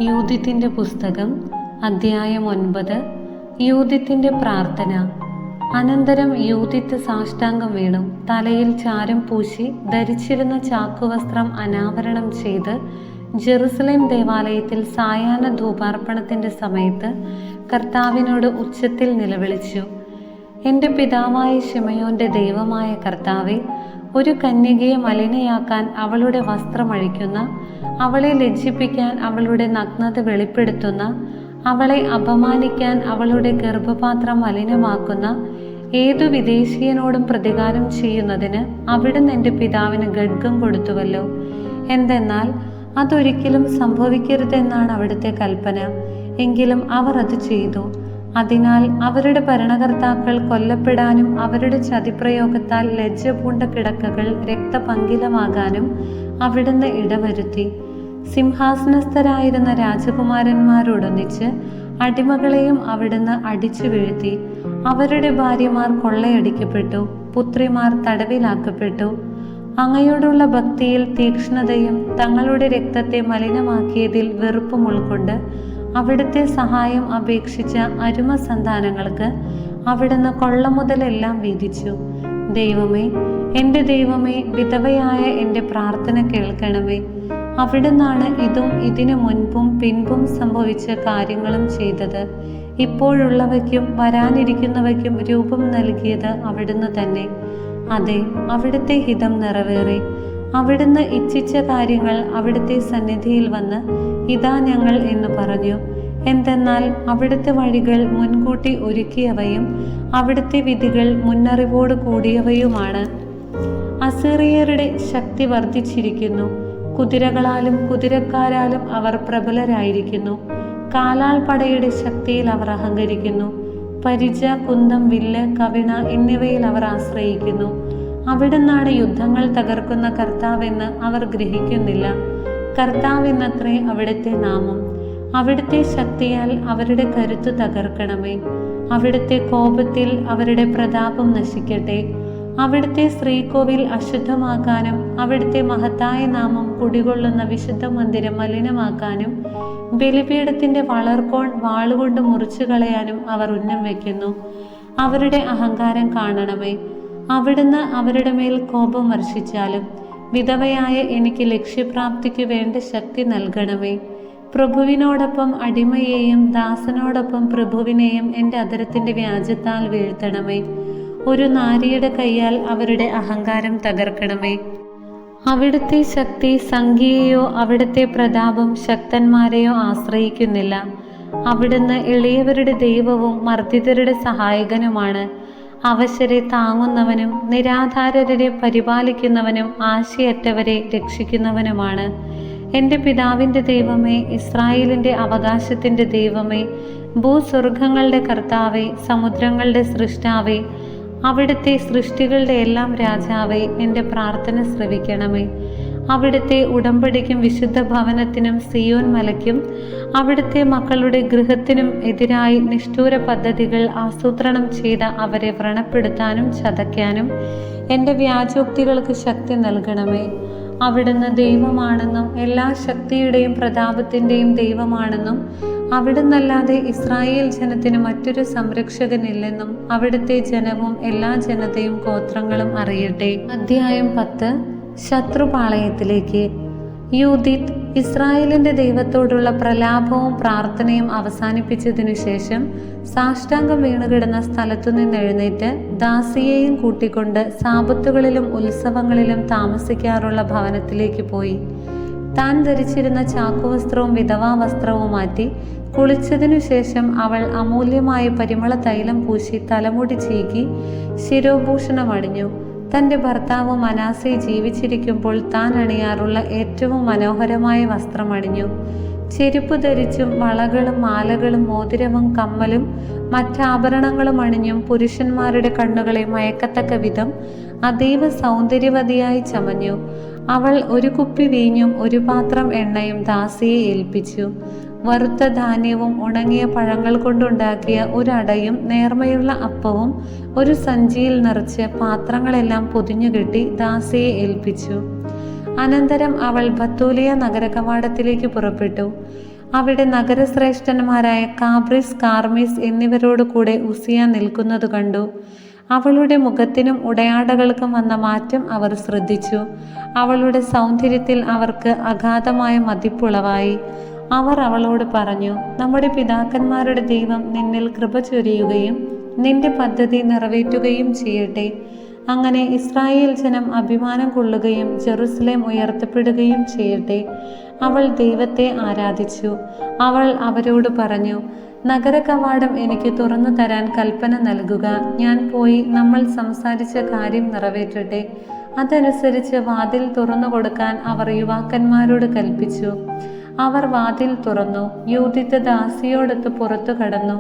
യൂദിത്തിന്റെ പുസ്തകം അധ്യായം 9. യൂദിത്തിന്റെ പ്രാർത്ഥന. അനന്തരം യൂദിത്ത് സാഷ്ടാംഗം വീണു. തലയിൽ ചാരം പൂശി ധരിച്ചിരുന്ന ചാക്കുവസ്ത്രം അനാവരണം ചെയ്ത് ജെറുസലേം ദേവാലയത്തിൽ സായാഹ്ന ധൂപാർപ്പണത്തിന്റെ സമയത്ത് കർത്താവിനോട് ഉച്ചത്തിൽ നിലവിളിച്ചു. എൻ്റെ പിതാവായ ശിമയോന്റെ ദൈവമായ കർത്താവേ, ഒരു കന്യകയെ മലിനയാക്കാൻ അവളുടെ വസ്ത്രമഴിക്കുന്ന, അവളെ ലജ്ജിപ്പിക്കാൻ അവളുടെ നഗ്നത വെളിപ്പെടുത്തുന്ന, അവളെ അപമാനിക്കാൻ അവളുടെ ഗർഭപാത്രം മലിനമാക്കുന്ന ഏതു വിദേശീയനോടും പ്രതികാരം ചെയ്യുന്നതിന് അവിടുന്ന് എൻ്റെ പിതാവിന് ഖഡ്ഗം കൊടുത്തുവല്ലോ. എന്തെന്നാൽ അതൊരിക്കലും സംഭവിക്കരുതെന്നാണ് അവിടുത്തെ കൽപ്പന. എങ്കിലും അവർ അത് ചെയ്തു. അതിനാൽ അവരുടെ ഭരണകർത്താക്കൾ കൊല്ലപ്പെടാനും അവരുടെ ചതിപ്രയോഗത്താൽ ലജ്ജ പൂണ്ട കിടക്കകൾ രക്തപങ്കിലമാകാനും അവിടുന്ന് ഇടവരുത്തി. സിംഹാസനസ്ഥരായിരുന്ന രാജകുമാരന്മാരോടൊന്നിച്ച് അടിമകളെയും അവിടുന്ന് അടിച്ചു വീഴ്ത്തി. അവരുടെ ഭാര്യമാർ കൊള്ളയടിക്കപ്പെട്ടു, പുത്രിമാർ തടവിലാക്കപ്പെട്ടു. അങ്ങയോടുള്ള ഭക്തിയിൽ തീക്ഷ്ണതയും തങ്ങളുടെ രക്തത്തെ മലിനമാക്കിയതിൽ വെറുപ്പും ഉൾക്കൊണ്ട് അവിടുത്തെ സഹായം അപേക്ഷിച്ച അരുമ സന്താനങ്ങൾക്ക് അവിടുന്ന് കൊള്ള മുതലെല്ലാം വീതിച്ചു. ദൈവമേ, എൻ്റെ ദൈവമേ, വിധവയായ എൻ്റെ പ്രാർത്ഥന കേൾക്കണമേ. അവിടുന്നാണ് ഇതും ഇതിനു മുൻപും പിൻപും സംഭവിച്ച കാര്യങ്ങളും ചെയ്തത്. ഇപ്പോഴുള്ളവയ്ക്കും വരാനിരിക്കുന്നവയ്ക്കും രൂപം നൽകിയത് അവിടുന്ന് തന്നെ. അതെ, അവിടുത്തെ ഹിതം നിറവേറി. അവിടുന്ന് ഇച്ഛിച്ച കാര്യങ്ങൾ അവിടുത്തെ സന്നിധിയിൽ വന്ന് ഇതാ ഞങ്ങൾ എന്ന് പറഞ്ഞു. എന്തെന്നാൽ അവിടുത്തെ വഴികൾ മുൻകൂട്ടി ഒരുക്കിയവയും അവിടുത്തെ വിധികൾ മുന്നറിവോട് കൂടിയവയുമാണ്. അസീറിയരുടെ ശക്തി വർദ്ധിച്ചിരിക്കുന്നു. കുതിരകളാലും കുതിരക്കാരാലും അവർ പ്രബലരായിരിക്കുന്നു. കാലാൾ പടയുടെ ശക്തിയിൽ അവർ അഹങ്കരിക്കുന്നു. പരിച, കുന്തം, വില്ല്, കവിണ എന്നിവയിൽ അവർ ആശ്രയിക്കുന്നു. അവിടുന്നാണ് യുദ്ധങ്ങൾ തകർക്കുന്ന കർത്താവെന്ന് അവർ ഗ്രഹിക്കുന്നില്ല. കർത്താവെന്നത്രേ അവിടുത്തെ നാമം. അവിടുത്തെ ശക്തിയാൽ അവരുടെ കരുത്ത് തകർക്കണമേ. അവിടുത്തെ കോപത്തിൽ അവരുടെ പ്രതാപം നശിക്കട്ടെ. അവിടുത്തെ ശ്രീകോവിൽ അശുദ്ധമാക്കാനും അവിടുത്തെ മഹത്തായ നാമം കുടികൊള്ളുന്ന വിശുദ്ധ മന്ദിരം മലിനമാക്കാനും ബലിപീഠത്തിന്റെ വളർക്കോൺ വാളുകൊണ്ട് മുറിച്ചു കളയാനും അവർ ഉന്നം വയ്ക്കുന്നു. അവരുടെ അഹങ്കാരം കാണണമേ. അവിടുന്ന് അവരുടെ മേൽ കോപം വർഷിച്ചാലും വിധവയായ എനിക്ക് ലക്ഷ്യപ്രാപ്തിക്ക് വേണ്ട ശക്തി നൽകണമേ. പ്രഭുവിനോടൊപ്പം അടിമയെയും ദാസനോടൊപ്പം പ്രഭുവിനെയും എൻ്റെ അധരത്തിൻ്റെ വ്യാജത്താൽ വീഴ്ത്തണമേ. ഒരു നാരിയുടെ കൈയാൽ അവരുടെ അഹങ്കാരം തകർക്കണമേ. അവിടുത്തെ ശക്തി സംഖ്യയെയോ അവിടുത്തെ പ്രതാപം ശക്തന്മാരെയോ ആശ്രയിക്കുന്നില്ല. അവിടുന്ന് എളിയവരുടെ ദൈവവും മർദ്ദിതരുടെ സഹായകനുമാണ്. അവശരെ താങ്ങുന്നവനും നിരാധാരരെ പരിപാലിക്കുന്നവനും ആശയറ്റവരെ രക്ഷിക്കുന്നവനുമാണ്. എൻ്റെ പിതാവിൻ്റെ ദൈവമേ, ഇസ്രായേലിൻ്റെ അവകാശത്തിൻ്റെ ദൈവമേ, ഭൂസ്വർഗങ്ങളുടെ കർത്താവേ, സമുദ്രങ്ങളുടെ സൃഷ്ടാവേ, അവിടുത്തെ സൃഷ്ടികളുടെ എല്ലാം രാജാവേ, എൻ്റെ പ്രാർത്ഥന ശ്രവിക്കണമേ. അവിടുത്തെ ഉടമ്പടിക്കും വിശുദ്ധ ഭവനത്തിനും സിയോൻ മലയ്ക്കും അവിടുത്തെ മക്കളുടെ ഗൃഹത്തിനും എതിരായി നിഷ്ഠൂര പദ്ധതികൾ ആസൂത്രണം ചെയ്ത അവരെ വ്രണപ്പെടുത്താനും ചതയ്ക്കാനും എൻ്റെ വ്യാജോക്തികൾക്ക് ശക്തി നൽകണമേ. അവിടുന്ന് ദൈവമാണെന്നും എല്ലാ ശക്തിയുടെയും പ്രതാപത്തിൻ്റെയും ദൈവമാണെന്നും അവിടുന്നല്ലാതെ ഇസ്രായേൽ ജനത്തിന് മറ്റൊരു സംരക്ഷകനില്ലെന്നും അവിടുത്തെ ജനവും എല്ലാ ജനതയും ഗോത്രങ്ങളും അറിയട്ടെ. അധ്യായം 10. ശത്രുപാളയത്തിലേക്ക്. യൂദിത്ത് ഇസ്രായേലിൻ്റെ ദൈവത്തോടുള്ള പ്രലാപവും പ്രാർത്ഥനയും അവസാനിപ്പിച്ചതിനു ശേഷം സാഷ്ടാംഗം വീണുകിടന്ന സ്ഥലത്തു നിന്ന് എഴുന്നേറ്റ് ദാസിയെയും കൂട്ടിക്കൊണ്ട് സാബത്തുകളിലും ഉത്സവങ്ങളിലും താമസിക്കാറുള്ള ഭവനത്തിലേക്ക് പോയി. താൻ ധരിച്ചിരുന്ന ചാക്കുവസ്ത്രവും വിധവാ വസ്ത്രവും മാറ്റി കുളിച്ചതിനു ശേഷം അവൾ അമൂല്യമായ പരിമള തൈലം പൂശി തലമുടി ചീകി ശിരോഭൂഷണം അണിഞ്ഞു. തൻ്റെ ഭർത്താവ് മനാസെ ജീവിച്ചിരിക്കുമ്പോൾ താൻ അണിയാറുള്ള ഏറ്റവും മനോഹരമായ വസ്ത്രം അണിഞ്ഞു. ചെരുപ്പ് ധരിച്ചും വളകളും മാലകളും മോതിരവും കമ്മലും മറ്റാഭരണങ്ങളും അണിഞ്ഞും പുരുഷന്മാരുടെ കണ്ണുകളെ മയക്കത്തക്ക വിധം അതീവ സൗന്ദര്യവതിയായി ചമഞ്ഞു. അവൾ ഒരു കുപ്പി വീഞ്ഞും ഒരു പാത്രം എണ്ണയും ദാസിയെ ഏൽപ്പിച്ചു. വറുത്ത ധാന്യവും ഉണങ്ങിയ പഴങ്ങൾ കൊണ്ടുണ്ടാക്കിയ ഒരടയും നേർമയുള്ള അപ്പവും ഒരു സഞ്ചിയിൽ നിറച്ച് പാത്രങ്ങളെല്ലാം പൊതിഞ്ഞുകെട്ടി ദാസിയെ ഏൽപ്പിച്ചു. അനന്തരം അവൾ ബത്തൂലിയ നഗര കവാടത്തിലേക്ക് പുറപ്പെട്ടു. അവിടെ നഗരശ്രേഷ്ഠന്മാരായ കാബ്രിസ്, കാർമീസ് എന്നിവരോട് കൂടെ ഉസിയ നിൽക്കുന്നത് കണ്ടു. അവളുടെ മുഖത്തിനും ഉടയാടകൾക്കും വന്ന മാറ്റം അവർ ശ്രദ്ധിച്ചു. അവളുടെ സൗന്ദര്യത്തിൽ അവർക്ക് അഗാധമായ മതിപ്പുളവായി. അവർ അവളോട് പറഞ്ഞു, നമ്മുടെ പിതാക്കന്മാരുടെ ദൈവം നിന്നിൽ കൃപ ചൊരിയുകയും നിന്റെ പദ്ധതി നിറവേറ്റുകയും ചെയ്യട്ടെ. അങ്ങനെ ഇസ്രായേൽ ജനം അഭിമാനം കൊള്ളുകയും ജെറുസലേം ഉയർത്തപ്പെടുകയും ചെയ്യട്ടെ. അവൾ ദൈവത്തെ ആരാധിച്ചു. അവൾ അവരോട് പറഞ്ഞു, നഗര കവാടം എനിക്ക് തുറന്നു തരാൻ കൽപ്പന നൽകുക. ഞാൻ പോയി നമ്മൾ സംസാരിച്ച കാര്യം നിറവേറ്റട്ടെ. അതനുസരിച്ച് വാതിൽ തുറന്നു കൊടുക്കാൻ അവർ യുവാക്കന്മാരോട് കൽപ്പിച്ചു. അവർ വാതിൽ തുറന്നു. യൂദിത്ത് ദാസിയോടൊത്ത് പുറത്തു കടന്നു.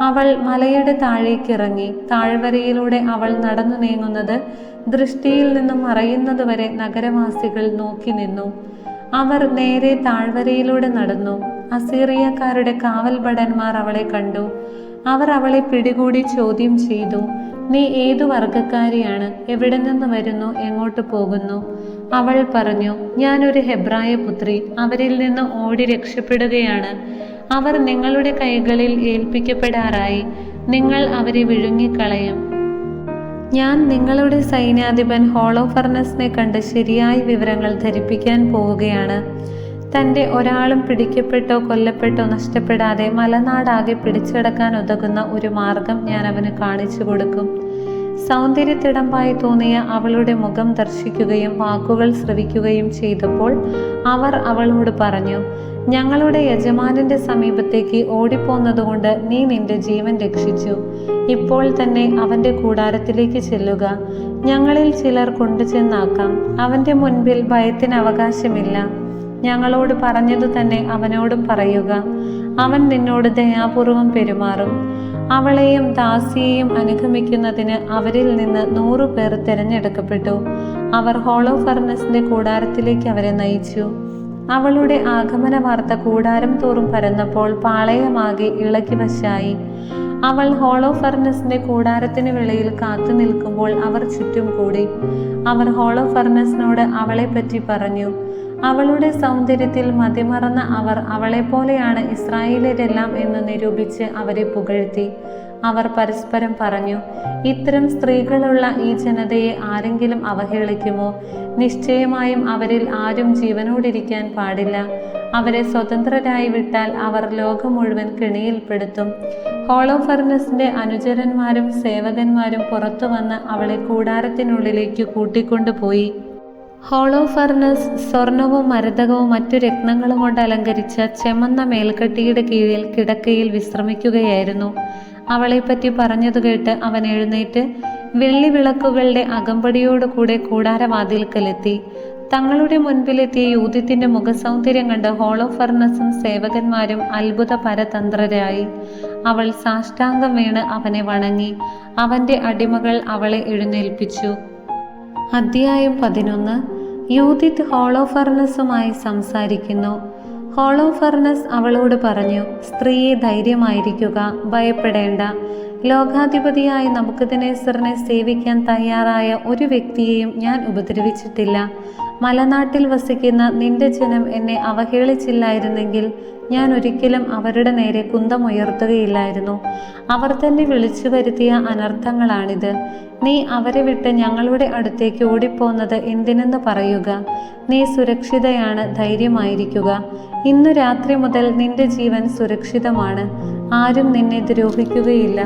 അവൾ മലയുടെ താഴേക്കിറങ്ങി. താഴ്വരയിലൂടെ അവൾ നടന്നു നീങ്ങുന്നത് ദൃഷ്ടിയിൽ നിന്നും മറയുന്നതുവരെ നഗരവാസികൾ നോക്കി നിന്നു. അവർ നേരെ താഴ്വരയിലൂടെ നടന്നു. അസീറിയക്കാരുടെ കാവൽ ഭടന്മാർ അവളെ കണ്ടു. അവർ അവളെ പിടികൂടി ചോദ്യം ചെയ്തു, നീ ഏതു വർഗക്കാരിയാണ്? എവിടെ നിന്ന് വരുന്നു? എങ്ങോട്ട് പോകുന്നു? അവൾ പറഞ്ഞു, ഞാനൊരു ഹെബ്രായ പുത്രി. അവരിൽ നിന്ന് ഓടി രക്ഷപ്പെടുകയാണ്. അവർ നിങ്ങളുടെ കൈകളിൽ ഏൽപ്പിക്കപ്പെടാറായി. നിങ്ങൾ അവരെ വിഴുങ്ങിക്കളയും. ഞാൻ നിങ്ങളുടെ സൈന്യാധിപൻ ഹോളോഫർണസിനെ കണ്ട് ശരിയായ വിവരങ്ങൾ ധരിപ്പിക്കാൻ പോവുകയാണ്. തൻ്റെ ഒരാളും പിടിക്കപ്പെട്ടോ കൊല്ലപ്പെട്ടോ നഷ്ടപ്പെടാതെ മലനാടാകെ പിടിച്ചടക്കാൻ ഉതകുന്ന ഒരു മാർഗം ഞാൻ അവന് കാണിച്ചു കൊടുക്കും. സൗന്ദര്യത്തിടമ്പായി തോന്നിയ അവളുടെ മുഖം ദർശിക്കുകയും വാക്കുകൾ ശ്രവിക്കുകയും ചെയ്തപ്പോൾ അവർ അവളോട് പറഞ്ഞു, ഞങ്ങളുടെ യജമാനന്റെ സമീപത്തേക്ക് ഓടിപ്പോന്നതുകൊണ്ട് നീ നിന്റെ ജീവൻ രക്ഷിച്ചു. ഇപ്പോൾ തന്നെ അവന്റെ കൂടാരത്തിലേക്ക് ചെല്ലുക. ഞങ്ങളിൽ ചിലർ കൊണ്ടുചെന്നാക്കാം. അവന്റെ മുൻപിൽ ഭയത്തിന് അവകാശമില്ല. ഞങ്ങളോട് പറഞ്ഞതു തന്നെ അവനോടും പറയുക. അവൻ നിന്നോട് ദയാപൂർവം പെരുമാറും. അവളെയും ദാസിയെയും അനുഗമിക്കുന്നതിന് അവരിൽ നിന്ന് 100 പേർ തിരഞ്ഞെടുക്കപ്പെട്ടു. അവർ ഹോളോഫർണസിന്റെ കൂടാരത്തിലേക്ക് അവരെ നയിച്ചു. അവളുടെ ആഗമന വാർത്ത കൂടാരം തോറും പരന്നപ്പോൾ പാളയമാകെ ഇളകി വശായി. അവൾ ഹോളോഫർണസിന്റെ കൂടാരത്തിന് വെളിയിൽ കാത്തു നിൽക്കുമ്പോൾ അവർ ചുറ്റും കൂടി. അവർ ഹോളോഫർണസിനോട് അവളെ പറ്റി പറഞ്ഞു. അവളുടെ സൗന്ദര്യത്തിൽ മതിമറന്ന അവർ അവളെപ്പോലെയാണ് ഇസ്രായേലരെല്ലാം എന്ന് നിരൂപിച്ച് അവരെ പുകഴ്ത്തി. അവർ പരസ്പരം പറഞ്ഞു, ഇത്തരം സ്ത്രീകളുള്ള ഈ ജനതയെ ആരെങ്കിലും അവഹേളിക്കുമോ? നിശ്ചയമായും അവരിൽ ആരും ജീവനോടിരിക്കാൻ പാടില്ല. അവരെ സ്വതന്ത്രരായി വിട്ടാൽ അവർ ലോകം മുഴുവൻ കെണിയിൽപ്പെടുത്തും. ഹോളോഫർണസിന്റെ അനുചരന്മാരും സേവകന്മാരും പുറത്തു വന്ന് അവളെ കൂടാരത്തിനുള്ളിലേക്ക് കൂട്ടിക്കൊണ്ടുപോയി. ഹോളോഫർണസ് സ്വർണവും മരതകവും മറ്റു രത്നങ്ങളും കൊണ്ട് അലങ്കരിച്ച ചെമന്ന മേൽക്കട്ടിയുടെ കീഴിൽ കിടക്കയിൽ വിശ്രമിക്കുകയായിരുന്നു. അവളെപ്പറ്റി പറഞ്ഞതു കേട്ട് അവൻ എഴുന്നേറ്റ് വെള്ളി വിളക്കുകളുടെ അകമ്പടിയോടുകൂടെ കൂടാരവാതിൽക്കലെത്തി. തങ്ങളുടെ മുൻപിലെത്തിയ യൂദിത്തിന്റെ മുഖസൗന്ദര്യം കണ്ട് ഹോളോഫർണസും സേവകന്മാരും അത്ഭുത പരതന്ത്രരായി. അവൾ സാഷ്ടാംഗം വീണ് അവനെ വണങ്ങി. അവന്റെ അടിമകൾ അവളെ എഴുന്നേൽപ്പിച്ചു. അധ്യായം 11. യൂദിത്ത് ഹോളോഫർണസുമായി സംസാരിക്കുന്നു. ഹോളോഫർണസ് അവളോട് പറഞ്ഞു, സ്ത്രീയെ ധൈര്യമായിരിക്കുക, ഭയപ്പെടേണ്ട. ലോകാധിപതിയായ നബൂഖദ്നേസറിനെ സേവിക്കാൻ തയ്യാറായ ഒരു വ്യക്തിയെയും ഞാൻ ഉപദ്രവിച്ചിട്ടില്ല. മലനാട്ടിൽ വസിക്കുന്ന നിന്റെ ജനം എന്നെ അവഹേളിച്ചില്ലായിരുന്നെങ്കിൽ ഞാൻ ഒരിക്കലും അവരുടെ നേരെ കുന്തമുയർത്തുകയില്ലായിരുന്നു. അവർ തന്നെ വിളിച്ചു വരുത്തിയ അനർത്ഥങ്ങളാണിത്. നീ അവരെ വിട്ട് ഞങ്ങളുടെ അടുത്തേക്ക് ഓടിപ്പോന്നത് എന്തിനെന്ന് പറയുക. നീ സുരക്ഷിതയാണ്, ധൈര്യമായിരിക്കുക. ഇന്നു രാത്രി മുതൽ നിന്റെ ജീവൻ സുരക്ഷിതമാണ്. ആരും നിന്നെ ദ്രോഹിക്കുകയില്ല.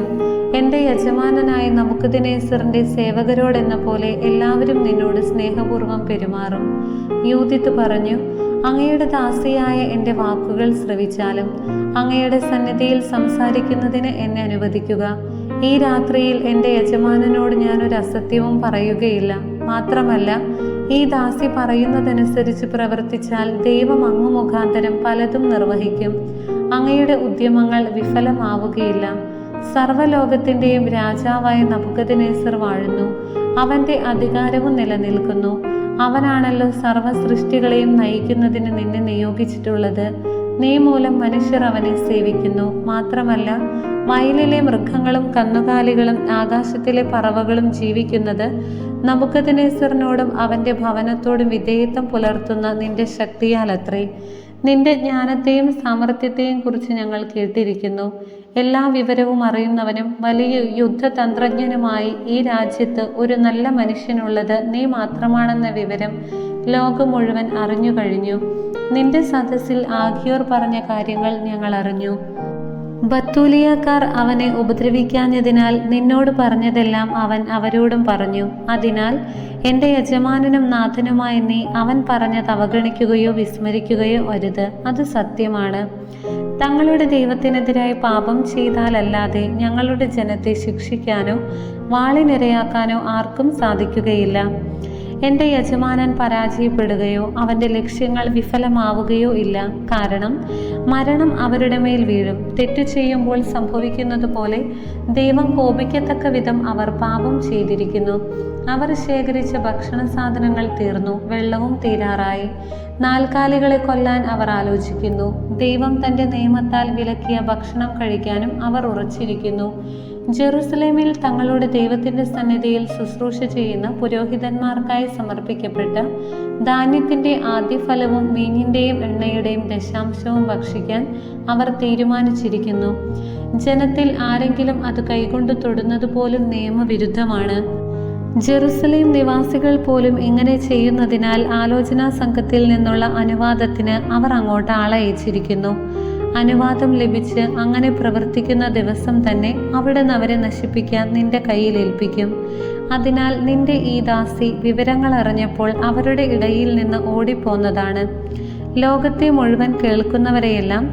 എൻ്റെ യജമാനനായ നബൂഖദ്നേസറിന്റെ സേവകരോടെന്ന പോലെ എല്ലാവരും നിന്നോട് സ്നേഹപൂർവ്വം പെരുമാറും. യൂദിത്ത് പറഞ്ഞു, അങ്ങയുടെ ദാസിയായ എൻ്റെ വാക്കുകൾ ശ്രവിച്ചാലും അങ്ങയുടെ സന്നിധിയിൽ സംസാരിക്കുന്നതിന് എന്നെ അനുവദിക്കുക. ഈ രാത്രിയിൽ എൻ്റെ യജമാനനോട് ഞാനൊരു അസത്യവും പറയുകയില്ല. മാത്രമല്ല, ഈ ദാസി പറയുന്നതനുസരിച്ച് പ്രവർത്തിച്ചാൽ ദൈവം അങ്ങ് മുഖാന്തരം പലതും നിർവഹിക്കും. അങ്ങയുടെ ഉദ്യമങ്ങൾ വിഫലമാവുകയില്ല. സർവ്വലോകത്തിൻ്റെയും രാജാവായ നബൂഖദ്നേസർ വാഴുന്നു. അവൻ്റെ അധികാരവും നിലനിൽക്കുന്നു. അവനാണല്ലോ സർവ്വ സൃഷ്ടികളെയും നയിക്കുന്നതിന് നിന്നെ നിയോഗിച്ചിട്ടുള്ളത്. നീ മൂലം മനുഷ്യർ അവനെ സേവിക്കുന്നു. മാത്രമല്ല, വയലിലെ മൃഗങ്ങളും കന്നുകാലികളും ആകാശത്തിലെ പറവകളും ജീവിക്കുന്നത് നബൂഖദ്നേസറിനോടും അവൻ്റെ ഭവനത്തോടും വിധേയത്വം പുലർത്തുന്ന നിന്റെ ശക്തിയാലത്രേ. നിന്റെ ജ്ഞാനത്തെയും സാമർത്ഥ്യത്തെയും കുറിച്ച് ഞങ്ങൾ കേട്ടിരിക്കുന്നു. എല്ലാ വിവരവും അറിയുന്നവനും വലിയ യുദ്ധതന്ത്രജ്ഞനുമായി ഈ രാജ്യത്ത് ഒരു നല്ല മനുഷ്യനുള്ളത് നീ മാത്രമാണെന്ന വിവരം ലോകം മുഴുവൻ അറിഞ്ഞു കഴിഞ്ഞു. നിന്റെ സദസ്സിൽ ആഖിയോർ പറഞ്ഞ കാര്യങ്ങൾ ഞങ്ങൾ അറിഞ്ഞു. ബത്തൂലിയക്കാർ അവനെ ഉപദ്രവിക്കാഞ്ഞതിനാൽ നിന്നോട് പറഞ്ഞതെല്ലാം അവൻ അവരോടും പറഞ്ഞു. അതിനാൽ എൻ്റെ യജമാനനും നാഥനുമായ നീ അവൻ പറഞ്ഞത് അവഗണിക്കുകയോ വിസ്മരിക്കുകയോ അരുത്. അത് സത്യമാണ്. തങ്ങളുടെ ദൈവത്തിനെതിരായി പാപം ചെയ്താലല്ലാതെ ഞങ്ങളുടെ ജനത്തെ ശിക്ഷിക്കാനോ വാളിനിരയാക്കാനോ ആർക്കും സാധിക്കുകയില്ല. എൻ്റെ യജമാനൻ പരാജയപ്പെടുകയോ അവൻ്റെ ലക്ഷ്യങ്ങൾ വിഫലമാവുകയോ ഇല്ല. കാരണം മരണം അവരുടെ മേൽ വീഴും. തെറ്റു ചെയ്യുമ്പോൾ സംഭവിക്കുന്നത് പോലെ ദൈവം കോപിക്കത്തക്ക വിധം അവർ പാപം ചെയ്തിരിക്കുന്നു. അവർ ശേഖരിച്ച ഭക്ഷണ സാധനങ്ങൾ തീർന്നു, വെള്ളവും തീരാറായി. നാൽക്കാലികളെ കൊല്ലാൻ അവർ ആലോചിക്കുന്നു. ദൈവം തൻ്റെ നിയമത്താൽ വിലക്കിയ ഭക്ഷണം കഴിക്കാനും അവർ ഉറച്ചിരിക്കുന്നു. ജെറുസലേമിൽ തങ്ങളുടെ ദൈവത്തിൻ്റെ സന്നിധിയിൽ ശുശ്രൂഷ ചെയ്യുന്ന പുരോഹിതന്മാർക്കായി സമർപ്പിക്കപ്പെട്ട ധാന്യത്തിൻ്റെ ആദ്യഫലവും വീഞ്ഞിൻ്റെയും എണ്ണയുടെയും ദശാംശവും ഭക്ഷിക്കാൻ അവർ തീരുമാനിച്ചിരിക്കുന്നു. ജനത്തിൽ ആരെങ്കിലും അത് കൈകൊണ്ട് തൊടുന്നത് പോലും നിയമവിരുദ്ധമാണ്. ജെറുസലേം നിവാസികൾ പോലും ഇങ്ങനെ ചെയ്യുന്നതിനാൽ ആലോചനാ സംഘത്തിൽ നിന്നുള്ള അനുവാദത്തിന് അവർ അങ്ങോട്ട് ആളയച്ചിരിക്കുന്നു. അനുവാദം ലഭിച്ച് അങ്ങനെ പ്രവർത്തിക്കുന്ന ദിവസം തന്നെ അവിടുന്ന് അവരെ നശിപ്പിക്കാൻ നിന്റെ കയ്യിൽ ഏൽപ്പിക്കും. അതിനാൽ നിന്റെ ഈ ദാസി വിവരങ്ങൾ അറിഞ്ഞപ്പോൾ അവരുടെ ഇടയിൽ നിന്ന് ഓടിപ്പോന്നതാണ്. ലോകത്തെ മുഴുവൻ കേൾക്കുന്നവരെയെല്ലാം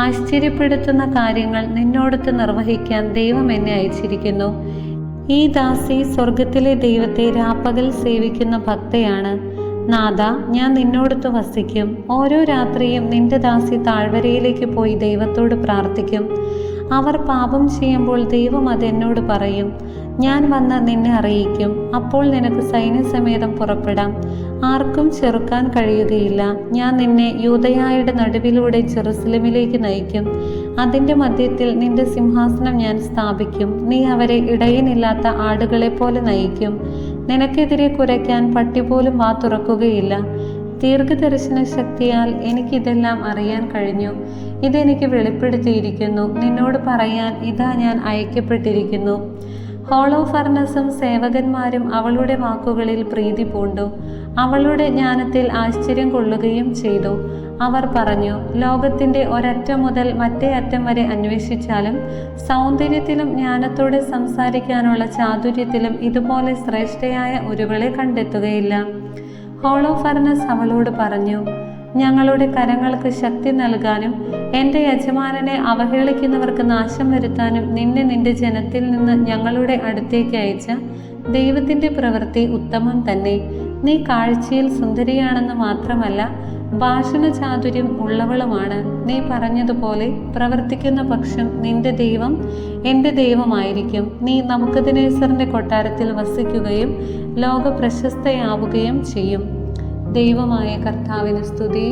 ആശ്ചര്യപ്പെടുത്തുന്ന കാര്യങ്ങൾ നിന്നോടൊത്ത് നിർവഹിക്കാൻ ദൈവം എന്നെ അയച്ചിരിക്കുന്നു. ഈ ദാസി സ്വർഗത്തിലെ ദൈവത്തെ രാപ്പകൽ സേവിക്കുന്ന ഭക്തയാണ്. നാഥ, ഞാൻ നിന്നോടൊത്ത് വസിക്കും. ഓരോ രാത്രിയും നിന്റെ ദാസി താഴ്വരയിലേക്ക് പോയി ദൈവത്തോട് പ്രാർത്ഥിക്കും. അവർ പാപം ചെയ്യുമ്പോൾ ദൈവം അത് എന്നോട് പറയും. ഞാൻ വന്ന് നിന്നെ അറിയിക്കും. അപ്പോൾ നിനക്ക് സൈന്യസമേതം പുറപ്പെടാം. ആർക്കും ചെറുക്കാൻ കഴിയുകയില്ല. ഞാൻ നിന്നെ യൂദയായുടെ നടുവിലൂടെ ജെറുസലേമിലേക്ക് നയിക്കും. അതിൻ്റെ മധ്യത്തിൽ നിന്റെ സിംഹാസനം ഞാൻ സ്ഥാപിക്കും. നീ അവരെ ഇടയനില്ലാത്ത ആടുകളെ പോലെ നയിക്കും. നിനക്കെതിരെ കുരയ്ക്കാൻ പട്ടി പോലും വാ തുറക്കുകയില്ല. ദീർഘദർശന ശക്തിയാൽ എനിക്കിതെല്ലാം അറിയാൻ കഴിഞ്ഞു. ഇതെനിക്ക് വെളിപ്പെടുത്തിയിരിക്കുന്നു. നിന്നോട് പറയാൻ ഇതാ ഞാൻ അയക്കപ്പെട്ടിരിക്കുന്നു. ഹോളോഫർണസും സേവകന്മാരും അവളുടെ വാക്കുകളിൽ പ്രീതി പൂണ്ടു. അവളുടെ ജ്ഞാനത്തിൽ ആശ്ചര്യം കൊള്ളുകയും ചെയ്തു. അവർ പറഞ്ഞു, ലോകത്തിൻ്റെ ഒരറ്റം മുതൽ മറ്റേ അറ്റം വരെ അന്വേഷിച്ചാലും സൗന്ദര്യത്തിലും ജ്ഞാനത്തോടെ സംസാരിക്കാനുള്ള ചാതുര്യത്തിലും ഇതുപോലെ ശ്രേഷ്ഠയായ ഒരുവളെ കണ്ടെത്തുകയില്ല. ഹോളോഫർണസ് അവളോട് പറഞ്ഞു, ഞങ്ങളുടെ കരങ്ങൾക്ക് ശക്തി നൽകാനും എൻ്റെ യജമാനനെ അവഹേളിക്കുന്നവർക്ക് നാശം വരുത്താനും നിന്നെ നിന്റെ ജനത്തിൽ നിന്ന് ഞങ്ങളുടെ അടുത്തേക്ക് അയച്ച ദൈവത്തിൻ്റെ പ്രവൃത്തി ഉത്തമം തന്നെ. നീ കാഴ്ചയിൽ സുന്ദരിയാണെന്ന് മാത്രമല്ല ഭാഷണ ചാതുര്യം ഉള്ളവളുമാണ്. നീ പറഞ്ഞതുപോലെ പ്രവർത്തിക്കുന്ന പക്ഷം നിന്റെ ദൈവം എൻ്റെ ദൈവമായിരിക്കും. നീ നബൂഖദ്നേസറിൻ്റെ കൊട്ടാരത്തിൽ വസിക്കുകയും ലോക പ്രശസ്തയാവുകയും ചെയ്യും. ദൈവമായ കർത്താവിന് സ്തുതി.